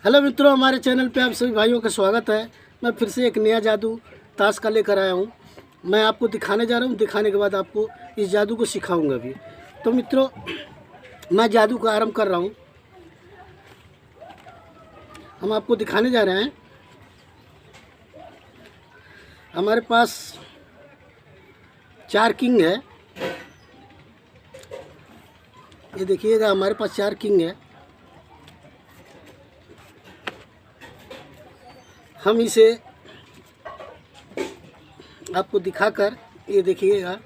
Hello मित्रों, हमारे channel पे आप सभी भाइयों का स्वागत है। मैं फिर से एक नया जादू ताश का लेकर आया हूँ। मैं आपको दिखाने जा रहा हूँ। दिखाने के बाद आपको इस जादू को सिखाऊंगा भी। तो मित्रों, मैं जादू का आरंभ कर रहा हूँ। हम आपको दिखाने जा रहे हैं। हमारे पास 4 किंग है। ये देखिएगा, हमारे पास 4 किंग है। हम इसे आपको दिखाकर, ये देखिएगा,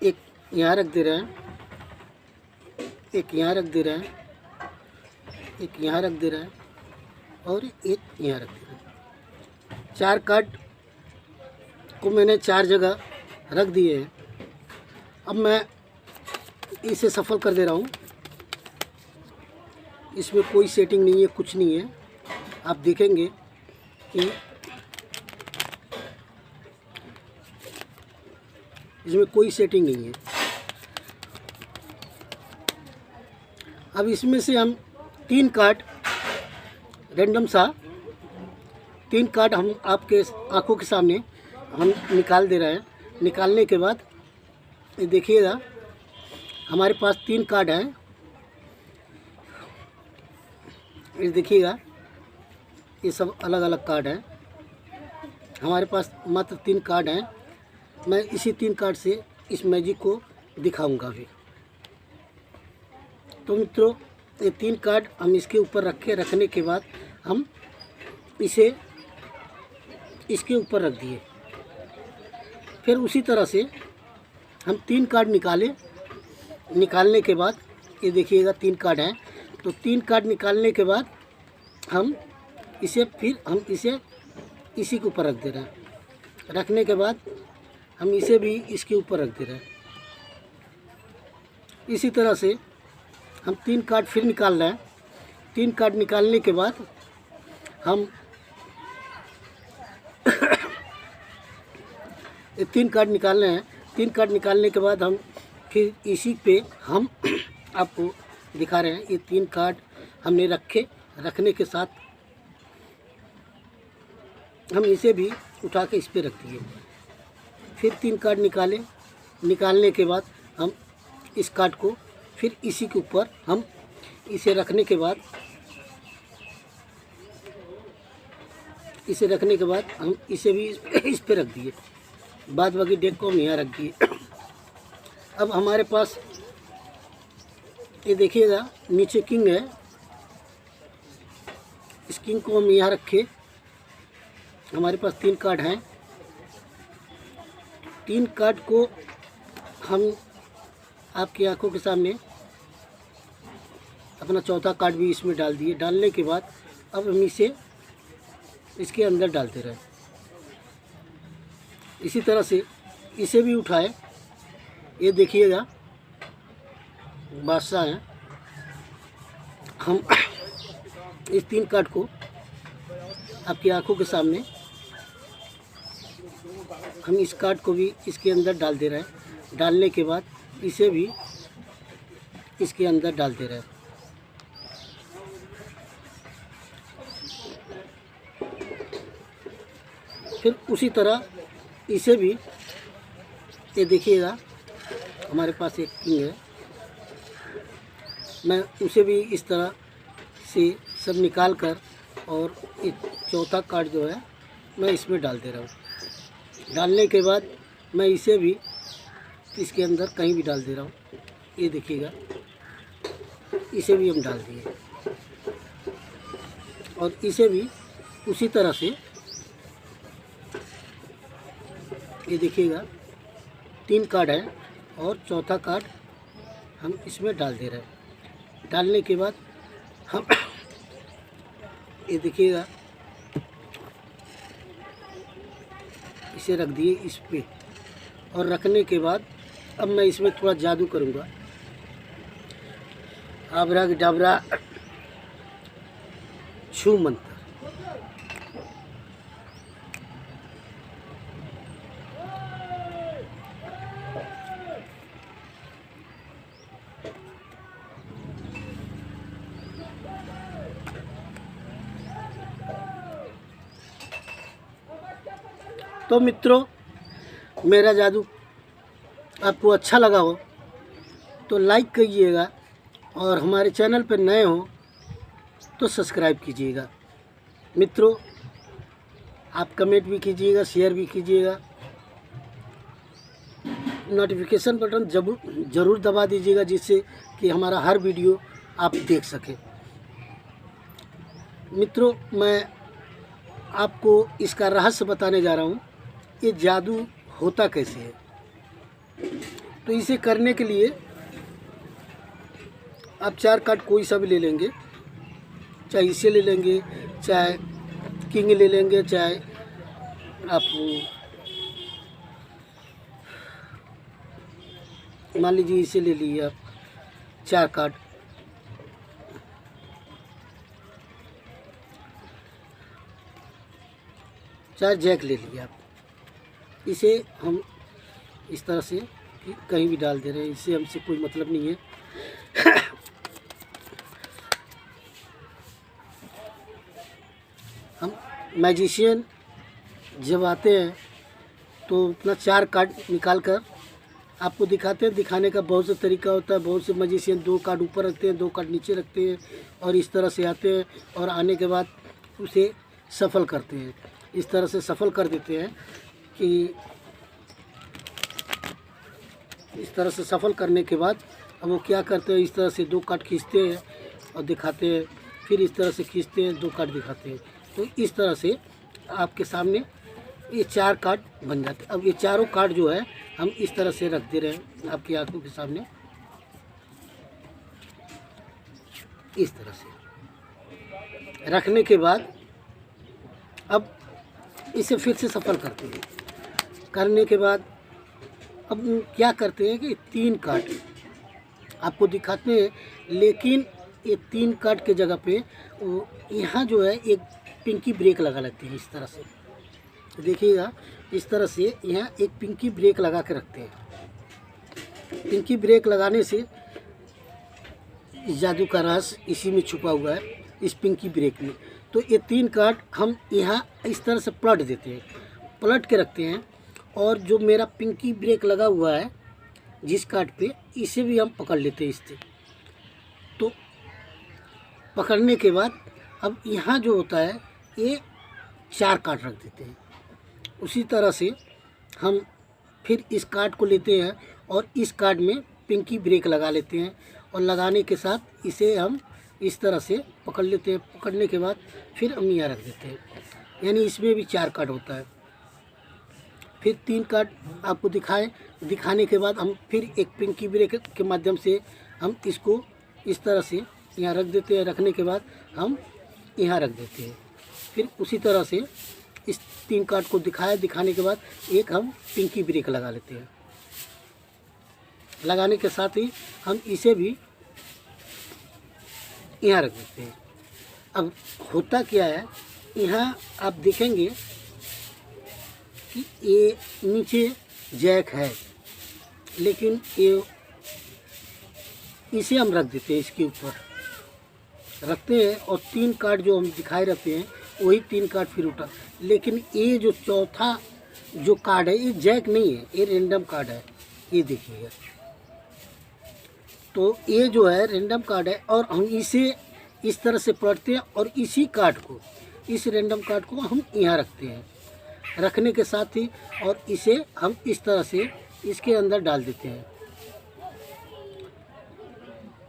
एक यहाँ रख दे रहे हैं, एक यहाँ रख दे रहे हैं, एक यहाँ रख दे रहे हैं और एक यहाँ रख दे रहे हैं। 4 कार्ड को मैंने 4 जगह रख दिए हैं। अब मैं इसे सफल कर दे रहा हूँ। इसमें कोई सेटिंग नहीं है, कुछ नहीं है। आप देखेंगे कि इसमें कोई सेटिंग नहीं है। अब इसमें से हम 3 कार्ड रैंडम सा 3 कार्ड हम आपके आंखों के सामने हम निकाल दे रहे हैं। निकालने के बाद ये देखिएगा, हमारे पास 3 कार्ड हैं। ये देखिएगा, ये सब अलग अलग कार्ड हैं। हमारे पास मात्र 3 कार्ड हैं। मैं इसी 3 कार्ड से इस मैजिक को दिखाऊंगा अभी। तो मित्रों, ये 3 कार्ड हम इसके ऊपर रखने के बाद हम इसे इसके ऊपर रख दिए। फिर उसी तरह से हम 3 कार्ड निकालने के बाद ये देखिएगा 3 कार्ड हैं। तो 3 कार्ड निकालने के बाद हम इसे इसी के ऊपर रख दे रहे हैं। रखने के बाद हम इसे भी इसके ऊपर रख दे रहे हैं। इसी तरह से हम 3 कार्ड फिर निकाल रहे हैं। 3 कार्ड निकालने के बाद हम ये 3 कार्ड निकाल रहे हैं। 3 कार्ड निकालने के बाद हम फिर इसी पे हम आपको दिखा रहे हैं। ये 3 कार्ड हमने रखने के साथ हम इसे भी उठा के इस पे रख दिए। फिर 3 कार्ड निकालने के बाद हम इस कार्ड को फिर इसी के ऊपर हम इसे रखने के बाद हम इसे भी इस पे रख दिए। बाद बाकी डेक को हम यहाँ रख दिए। अब हमारे पास ये देखिएगा, नीचे किंग है। इस किंग को हम यहाँ रखे। हमारे पास 3 कार्ड हैं। 3 कार्ड को हम आपकी आंखों के सामने अपना चौथा कार्ड भी इसमें डाल दिए। डालने के बाद अब हम इसे इसके अंदर डालते रहे। इसी तरह से इसे भी उठाए। ये देखिएगा, बादशाह हैं। हम इस 3 कार्ड को आपकी आंखों के सामने हम इस कार्ड को भी इसके अंदर डाल दे रहे हैं। डालने के बाद इसे भी इसके अंदर डाल दे रहे हैं। फिर उसी तरह इसे भी, ये देखिएगा, हमारे पास एक किंग है। मैं उसे भी इस तरह से सब निकाल कर और एक चौथा कार्ड जो है मैं इसमें डाल दे रहा हूँ। डालने के बाद मैं इसे भी इसके अंदर कहीं भी डाल दे रहा हूँ। ये देखिएगा, इसे भी हम डाल दिए और इसे भी उसी तरह से, ये देखिएगा, 3 कार्ड है और चौथा कार्ड हम इसमें डाल दे रहे हैं। डालने के बाद हम ये देखिएगा, इसे रख दिए इस पे। और रखने के बाद अब मैं इसमें थोड़ा जादू करूँगा। आबरा डाबरा छू मंत्र। तो मित्रों, मेरा जादू आपको अच्छा लगा हो तो लाइक कीजिएगा, और हमारे चैनल पर नए हो तो सब्सक्राइब कीजिएगा। मित्रों, आप कमेंट भी कीजिएगा, शेयर भी कीजिएगा, नोटिफिकेशन बटन ज़रूर दबा दीजिएगा, जिससे कि हमारा हर वीडियो आप देख सकें। मित्रों, मैं आपको इसका रहस्य बताने जा रहा हूँ, ये जादू होता कैसे है। तो इसे करने के लिए आप 4 कार्ड कोई सा भी ले लेंगे, चाहे इसे ले लेंगे, चाहे किंग ले लेंगे, चाहे आप मान लीजिए इसे ले लीजिए आप 4 कार्ड। चाहे जैक ले लिया आप। इसे हम इस तरह से कहीं भी डाल दे रहे हैं, इससे हमसे कोई मतलब नहीं है। हम मैजिशियन जब आते हैं तो अपना 4 कार्ड निकाल कर आपको दिखाते हैं। दिखाने का बहुत सा तरीका होता है। बहुत से मैजिशियन 2 कार्ड ऊपर रखते हैं, 2 कार्ड नीचे रखते हैं, और इस तरह से आते हैं, और आने के बाद उसे सफल करते हैं। इस तरह से सफल कर देते हैं कि इस तरह से सफल करने के बाद अब वो क्या करते हैं, इस तरह से 2 कार्ड खींचते हैं और दिखाते हैं, फिर इस तरह से खींचते हैं, 2 कार्ड दिखाते हैं। तो इस तरह से आपके सामने ये 4 कार्ड बन जाते हैं। अब ये चारों कार्ड जो है हम इस तरह से रख दे रहे हैं आपकी आंखों के सामने, इस तरह से रखने के बाद अब इसे फिर से सफल करते हैं। करने के बाद अब क्या करते हैं कि 3 कार्ड आपको दिखाते हैं, लेकिन ये 3 कार्ड के जगह पे यहाँ जो है एक पिंकी ब्रेक लगा लेते हैं। इस तरह से देखिएगा, इस तरह से यहाँ एक पिंकी ब्रेक लगा के रखते हैं। पिंकी ब्रेक लगाने से जादू का राज इसी में छुपा हुआ है, इस पिंकी ब्रेक में। तो ये 3 कार्ड हम यहाँ इस तरह से पलट देते हैं, पलट के रखते हैं, और जो मेरा पिंकी ब्रेक लगा हुआ है जिस कार्ड पे, इसे भी हम पकड़ लेते हैं इससे। तो पकड़ने के बाद अब यहाँ जो होता है ये 4 कार्ड रख देते हैं। उसी तरह से हम फिर इस कार्ड को लेते हैं और इस कार्ड में पिंकी ब्रेक लगा लेते हैं, और लगाने के साथ इसे हम इस तरह से पकड़ लेते हैं। पकड़ने के बाद फिर हम यहाँ रख देते हैं, यानी इसमें भी 4 कार्ड होता है। फिर 3 कार्ड आपको दिखाने के बाद हम फिर एक पिंकी ब्रेक के माध्यम से हम इसको इस तरह से यहाँ रख देते हैं। रखने के बाद हम यहाँ रख देते हैं। फिर उसी तरह से इस 3 कार्ड को दिखाने के बाद एक हम पिंकी ब्रेक लगा लेते हैं। लगाने के साथ ही हम इसे भी यहाँ रख देते हैं। अब होता क्या है, यहाँ आप देखेंगे कि ये नीचे जैक है, लेकिन ये इसे हम रख देते हैं, इसके ऊपर रखते हैं, और 3 कार्ड जो हम दिखाए रहते हैं वही 3 कार्ड फिर उठा। लेकिन ये जो चौथा जो कार्ड है ये जैक नहीं है, ये रेंडम कार्ड है, ये देखिएगा। तो ये जो है रेंडम कार्ड है, और हम इसे इस तरह से पलटते हैं, और इसी कार्ड को, इस रेंडम कार्ड को हम यहाँ रखते हैं। रखने के साथ ही और इसे हम इस तरह से इसके अंदर डाल देते हैं,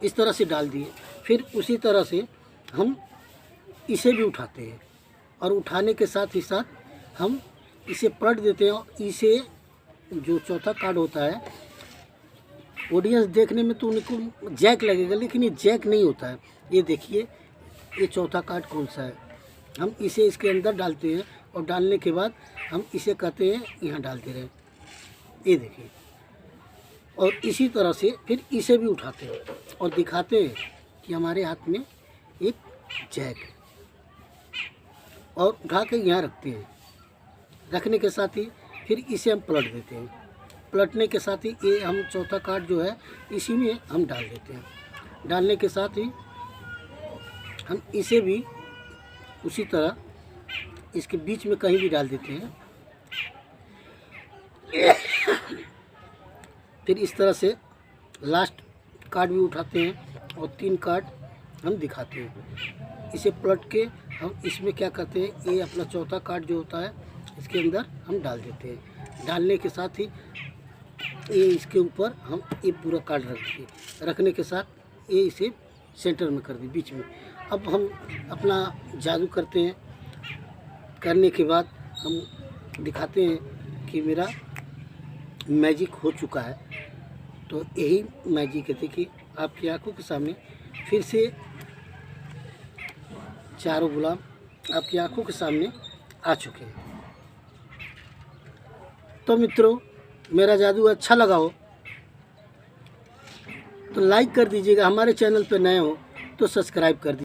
इस तरह से डाल दिए। फिर उसी तरह से हम इसे भी उठाते हैं, और उठाने के साथ ही साथ हम इसे पलट देते हैं। और इसे जो चौथा कार्ड होता है, ऑडियंस देखने में तो उनको जैक लगेगा, लेकिन ये जैक नहीं होता है। ये देखिए, ये चौथा कार्ड कौन सा है, हम इसे इसके अंदर डालते हैं, और डालने के बाद हम इसे कहते हैं यहाँ डालते रहे, ये देखिए। और इसी तरह से फिर इसे भी उठाते हैं और दिखाते हैं कि हमारे हाथ में एक जैक है, और उठा के यहाँ रखते हैं। रखने के साथ ही फिर इसे हम पलट देते हैं। पलटने के साथ ही ये हम चौथा कार्ड जो है इसी में हम डाल देते हैं। डालने के साथ ही हम इसे भी उसी तरह इसके बीच में कहीं भी डाल देते हैं। फिर इस तरह से लास्ट कार्ड भी उठाते हैं और 3 कार्ड हम दिखाते हैं। इसे पलट के हम इसमें क्या करते हैं, ये अपना चौथा कार्ड जो होता है इसके अंदर हम डाल देते हैं। डालने के साथ ही ये इसके ऊपर हम ये पूरा कार्ड रख दिए, रखने के साथ ये इसे सेंटर में कर दी बीच में। अब हम अपना जादू करते हैं, करने के बाद हम दिखाते हैं कि मेरा मैजिक हो चुका है। तो यही मैजिक है। देखिए आपकी आंखों के सामने फिर से चारों गुलाब आपकी आंखों के सामने आ चुके हैं। तो मित्रों, मेरा जादू अच्छा लगा हो तो लाइक कर दीजिएगा, हमारे चैनल पर नए हो तो सब्सक्राइब कर दीजिए।